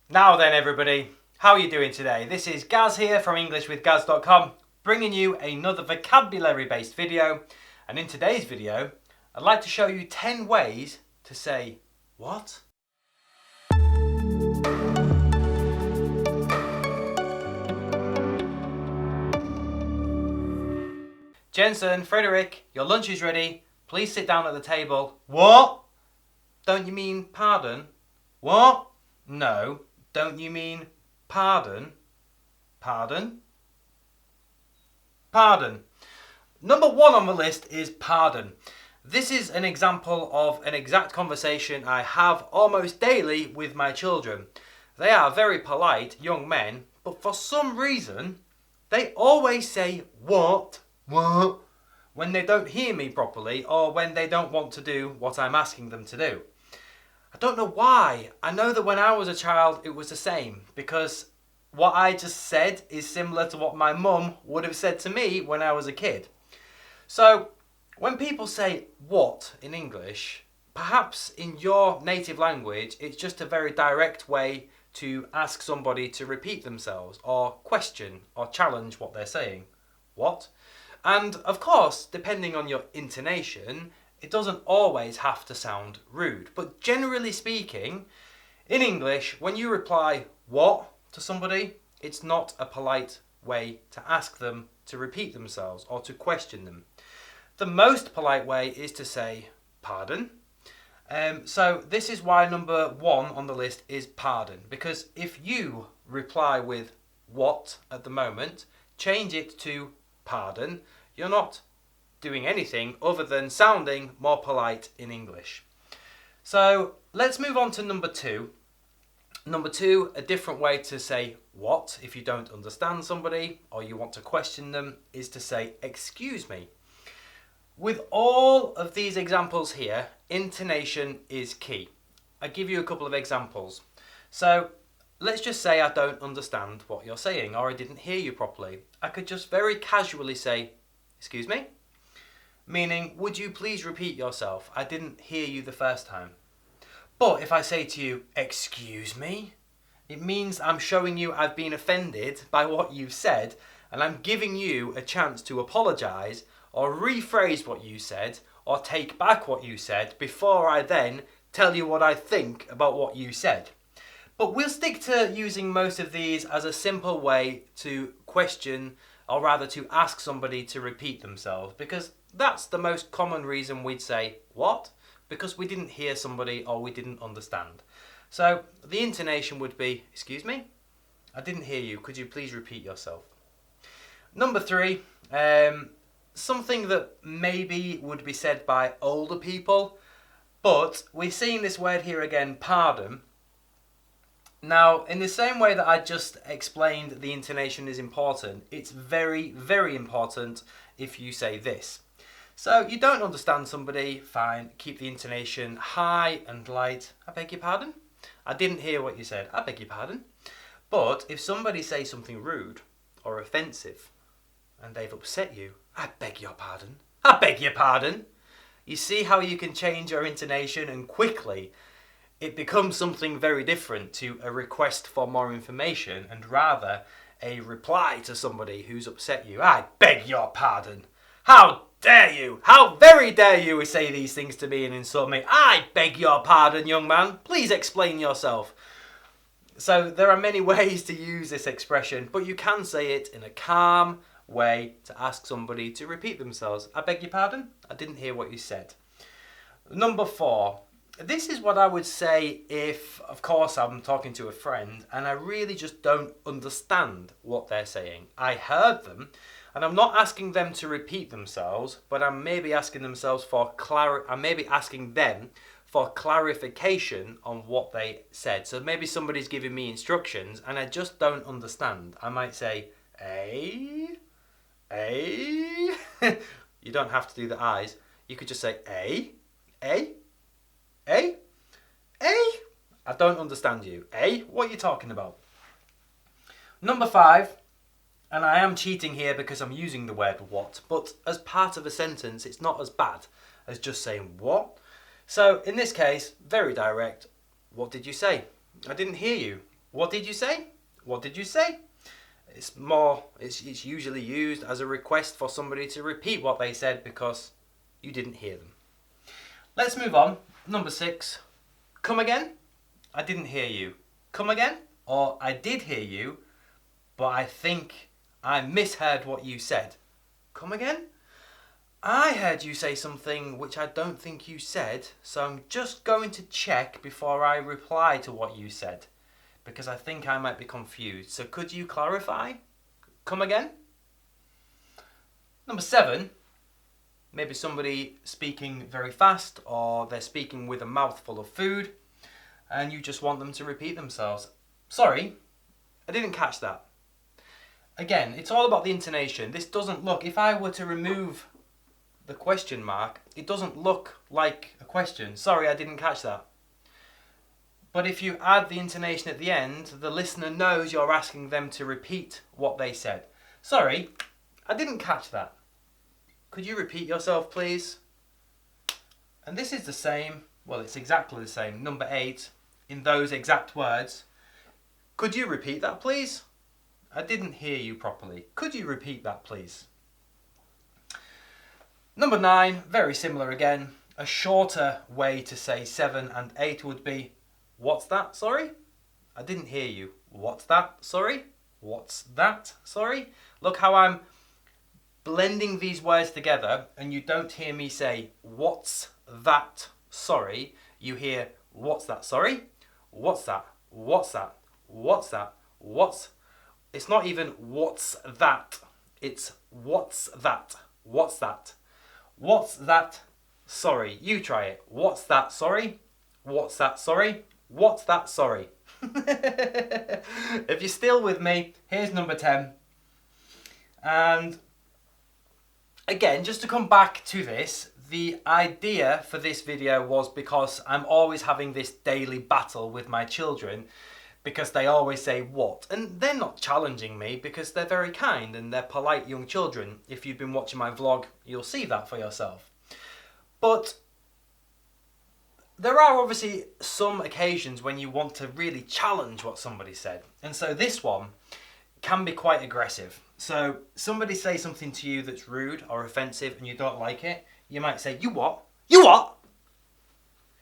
Now then everybody, how are you doing today? This is Gaz here from EnglishWithGaz.com, bringing you another vocabulary based video, and in today's video I'd like to show you 10 ways to say what? Jensen, Frederick, your lunch is ready. Please sit down at the table. What? Don't you mean pardon? What? No. Don't you mean pardon? Pardon? Pardon. Number 1 on the list is pardon. This is an example of an exact conversation I have almost daily with my children. They are very polite young men, but for some reason, they always say what? What? When they don't hear me properly or when they don't want to do what I'm asking them to do. I don't know why. I know that when I was a child it was the same, because what I just said is similar to what my mum would have said to me when I was a kid. So when people say what in English, perhaps in your native language it's just a very direct way to ask somebody to repeat themselves or question or challenge what they're saying. What? And of course, depending on your intonation, it doesn't always have to sound rude. But generally speaking, in English, when you reply what to somebody, it's not a polite way to ask them to repeat themselves or to question them. The most polite way is to say pardon. So this is why number 1 on the list is pardon. Because if you reply with what at the moment, change it to pardon, you're not doing anything other than sounding more polite in English. So let's move on to number 2. Number 2, a different way to say what if you don't understand somebody or you want to question them is to say excuse me. With all of these examples here, intonation is key. I'll give you a couple of examples. So let's just say I don't understand what you're saying or I didn't hear you properly. I could just very casually say, excuse me? Meaning, would you please repeat yourself? I didn't hear you the first time. But if I say to you, excuse me, it means I'm showing you I've been offended by what you've said and I'm giving you a chance to apologise or rephrase what you said or take back what you said before I then tell you what I think about what you said. But we'll stick to using most of these as a simple way to question, or rather to ask somebody to repeat themselves, because that's the most common reason we'd say what? Because we didn't hear somebody or we didn't understand. So the intonation would be, excuse me? I didn't hear you. Could you please repeat yourself? Number 3, something that maybe would be said by older people, but we're seeing this word here again, pardon. Now, in the same way that I just explained the intonation is important, it's very, very important if you say this. So you don't understand somebody, fine, keep the intonation high and light. I beg your pardon? I didn't hear what you said. I beg your pardon? But if somebody says something rude or offensive and they've upset you, I beg your pardon? I beg your pardon? You see how you can change your intonation and quickly it becomes something very different to a request for more information and rather a reply to somebody who's upset you. I beg your pardon. How dare you? How very dare you say these things to me and insult me? I beg your pardon, young man. Please explain yourself. So there are many ways to use this expression, but you can say it in a calm way to ask somebody to repeat themselves. I beg your pardon? I didn't hear what you said. Number 4. This is what I would say if, of course, I'm talking to a friend and I really just don't understand what they're saying. I heard them and I'm not asking them to repeat themselves, but I'm maybe asking them for clarification on what they said. So maybe somebody's giving me instructions and I just don't understand. I might say, eh? You don't have to do the eyes. You could just say, eh? Eh? I don't understand you. What are you talking about? Number 5, and I am cheating here because I'm using the word what, but as part of a sentence, it's not as bad as just saying what. So in this case, very direct, what did you say? I didn't hear you. What did you say? What did you say? It's usually used as a request for somebody to repeat what they said because you didn't hear them. Let's move on. Number 6. Come again? I didn't hear you. Come again? Or I did hear you, but I think I misheard what you said. Come again? I heard you say something which I don't think you said, so I'm just going to check before I reply to what you said, because I think I might be confused. So could you clarify? Come again? Number 7. Maybe somebody speaking very fast, or they're speaking with a mouthful of food, and you just want them to repeat themselves. Sorry, I didn't catch that. Again, it's all about the intonation. This doesn't look, if I were to remove the question mark, it doesn't look like a question. Sorry, I didn't catch that. But if you add the intonation at the end, the listener knows you're asking them to repeat what they said. Sorry, I didn't catch that. Could you repeat yourself, please? And this is the same, well, it's exactly the same. Number 8, in those exact words. Could you repeat that, please? I didn't hear you properly. Could you repeat that, please? Number 9, very similar again. A shorter way to say 7 and 8 would be, what's that, sorry? I didn't hear you. What's that, sorry? What's that, sorry? Look how I'm blending these words together, and you don't hear me say, what's that, sorry? You hear, what's that, sorry? What's that? What's that? What's that? What's... It's not even, what's that? It's, what's that? What's that? What's that? Sorry. You try it. What's that? Sorry. What's that? Sorry. What's that? Sorry. If you're still with me, here's number 10. And again, just to come back to this, the idea for this video was because I'm always having this daily battle with my children, because they always say what, and they're not challenging me because they're very kind and they're polite young children. If you've been watching my vlog, you'll see that for yourself. But there are obviously some occasions when you want to really challenge what somebody said, and so this one can be quite aggressive. So somebody say something to you that's rude or offensive and you don't like it, you might say, you what? You what?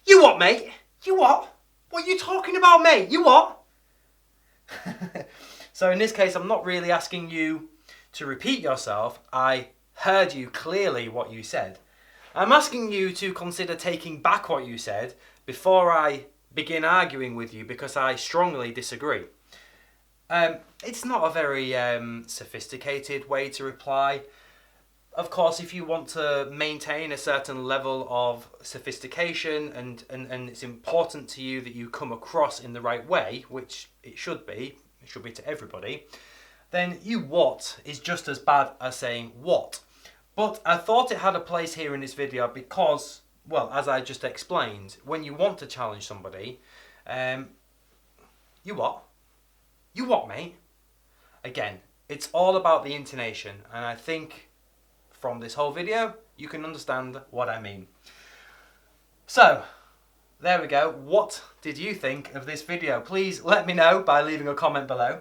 You what, mate? You what? What are you talking about, mate? You what? So in this case, I'm not really asking you to repeat yourself. I heard you clearly what you said. I'm asking you to consider taking back what you said before I begin arguing with you, because I strongly disagree. It's not a very sophisticated way to reply. Of course, if you want to maintain a certain level of sophistication and it's important to you that you come across in the right way, which it should be to everybody, then you what is just as bad as saying what. But I thought it had a place here in this video because, well, as I just explained, when you want to challenge somebody, you what? You what, mate? Again, it's all about the intonation, and I think from this whole video, you can understand what I mean. So, there we go. What did you think of this video? Please let me know by leaving a comment below.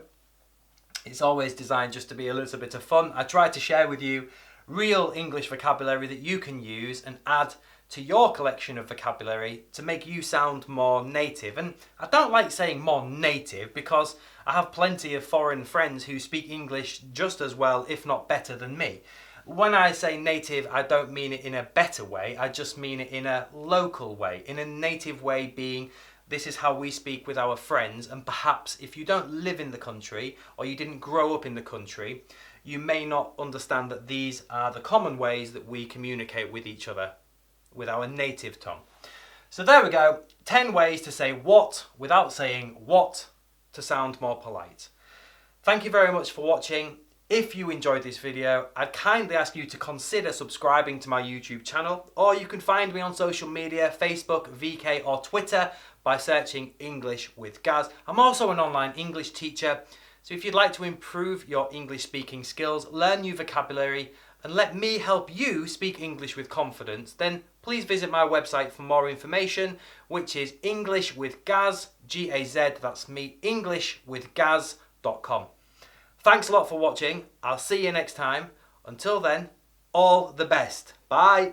It's always designed just to be a little bit of fun. I try to share with you real English vocabulary that you can use and add to your collection of vocabulary to make you sound more native. And I don't like saying more native because I have plenty of foreign friends who speak English just as well, if not better than me. When I say native, I don't mean it in a better way, I just mean it in a local way, in a native way being this is how we speak with our friends, and perhaps if you don't live in the country or you didn't grow up in the country, you may not understand that these are the common ways that we communicate with each other with our native tongue. So there we go, 10 ways to say what without saying what to sound more polite. Thank you very much for watching. If you enjoyed this video, I'd kindly ask you to consider subscribing to my YouTube channel, or you can find me on social media, Facebook, VK or Twitter by searching English with Gaz. I'm also an online English teacher, so if you'd like to improve your English speaking skills, learn new vocabulary and let me help you speak English with confidence, then please visit my website for more information, which is englishwithgaz, G-A-Z, that's me, englishwithgaz.com. Thanks a lot for watching. I'll see you next time. Until then, all the best. Bye.